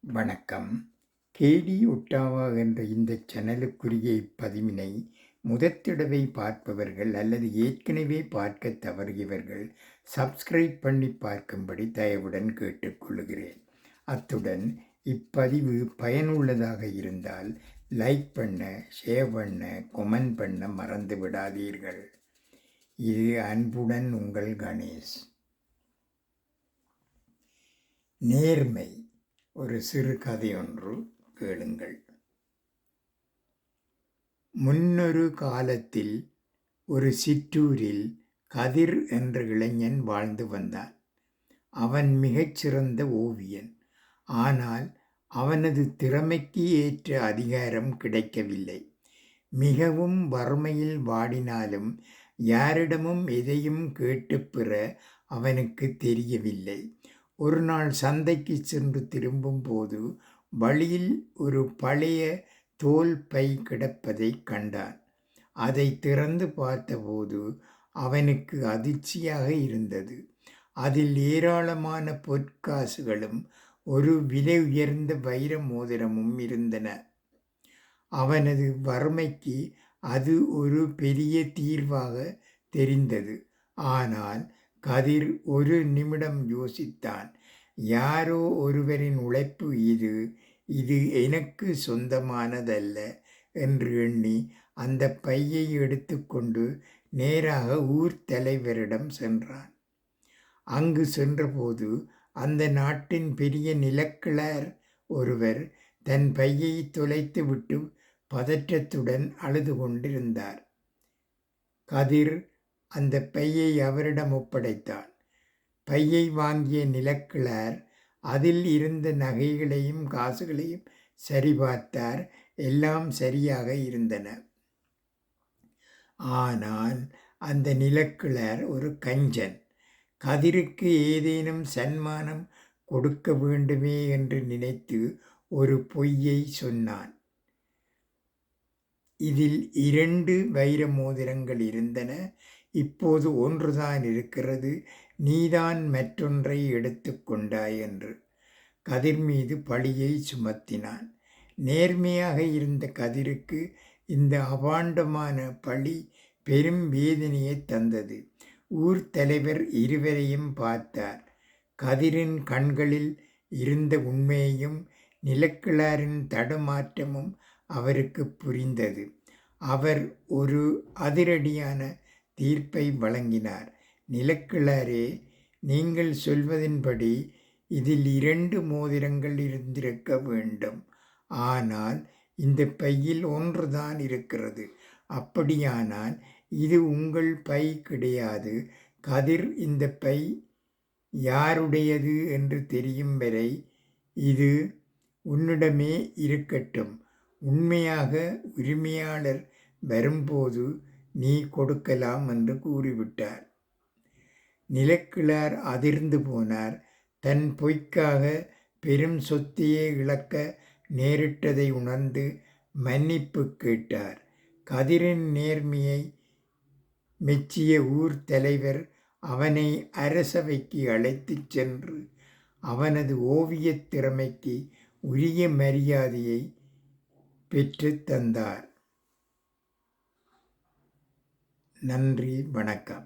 வணக்கம். கேடி ஒட்டாவா என்ற இந்த சேனலுக்குரிய இப்பதிவினை முதற்தடவை பார்ப்பவர்கள் அல்லது ஏற்கனவே பார்க்க தவறியவர்கள் சப்ஸ்கிரைப் பண்ணி பார்க்கும்படி தயவுடன் கேட்டுக்கொள்கிறேன். அத்துடன் இப்பதிவு பயனுள்ளதாக இருந்தால் லைக் பண்ண, ஷேர் பண்ண, கொமெண்ட் பண்ண மறந்து விடாதீர்கள். இது அன்புடன் உங்கள் கணேஷ். நேர்மை. ஒரு சிறு கதையொன்று கேளுங்கள். முன்னொரு காலத்தில் ஒரு சிற்றூரில் கதிர் என்ற இளைஞன் வாழ்ந்து வந்தான். அவன் மிகச்சிறந்த ஓவியன். ஆனால் அவனது திறமைக்கு ஏற்ற அதிகாரம் கிடைக்கவில்லை. மிகவும் வறுமையில் வாடினாலும் யாரிடமும் எதையும் கேட்டுப் பெற அவனுக்கு தெரியவில்லை. ஒரு நாள் சந்தைக்கு சென்று திரும்பும் போது வழியில் ஒரு பழைய தோல் பை கிடப்பதை கண்டான். அதை திறந்து பார்த்தபோது அவனுக்கு அதிர்ச்சியாக இருந்தது. அதில் ஏராளமான பொற்காசுகளும் ஒரு விலை உயர்ந்த வைர மோதிரமும் இருந்தன. அவனது வறுமைக்கு அது ஒரு பெரிய தீர்வாக தெரிந்தது. ஆனால் கதிர் ஒரு நிமிடம் யோசித்தான். யாரோ ஒருவரின் உழைப்பு இது எனக்கு சொந்தமானதல்ல என்று எண்ணி அந்த பையை எடுத்துக்கொண்டு நேராக ஊர் தலைவரிடம் சென்றான். அங்கு சென்றபோது அந்த நாட்டின் பெரிய நிலக்கிழார் ஒருவர் தன் பையை தொலைத்துவிட்டு பதற்றத்துடன் அழுது கொண்டிருந்தார். கதிர் அந்த பையை அவரிடம் ஒப்படைத்தான். பையை வாங்கிய நிலக்கிழார் அதில் இருந்த நகைகளையும் காசுகளையும் சரிபார்த்தார். எல்லாம் சரியாக இருந்தன. ஆனால் அந்த நிலக்கிழார் ஒரு கஞ்சன். கதிருக்கு ஏதேனும் சன்மானம் கொடுக்க வேண்டுமே என்று நினைத்து ஒரு பொய்யை சொன்னான். இதில் 2 வைர மோதிரங்கள் இருந்தன. இப்போது ஒன்றுதான் இருக்கிறது. நீதான் மற்றொன்றை எடுத்து கொண்டாய் என்று கதிர் மீது பழியை சுமத்தினான். நேர்மையாக இருந்த கதிருக்கு இந்த அபாண்டமான பழி பெரும் வேதனையை தந்தது. ஊர் தலைவர் இருவரையும் பார்த்தார். கதிரின் கண்களில் இருந்த உண்மையையும் நிலக்கிழாரின் தடுமாற்றமும் அவருக்கு புரிந்தது. அவர் ஒரு அதிரடியான தீர்ப்பை வழங்கினார். நிலக்கிழாரே, நீங்கள் சொல்வதின்படி இதில் 2 மோதிரங்கள் இருந்திருக்க வேண்டும். ஆனால் இந்த பையில் ஒன்றுதான் இருக்கிறது. அப்படியானால் இது உங்கள் பை கிடையாது. கதிர், இந்த பை யாருடையது என்று தெரியும் வரை இது உன்னிடமே இருக்கட்டும். உண்மையாக உரிமையாளர் வரும்போது நீ கொடுக்கலாம் என்று கூறிவிட்டார். நிலக்கிழார் அதிர்ந்து போனார். தன் பொய்க்காக பெரும் சொத்தையே இழக்க நேரிட்டதை உணர்ந்து மன்னிப்பு கேட்டார். கதிரின் நேர்மையை மெச்சிய ஊர் தலைவர் அவனை அரசவைக்கு அழைத்துச் சென்று அவனது ஓவியத் திறமைக்கு உரிய மரியாதையை பெற்று தந்தார். நன்றி, வணக்கம்.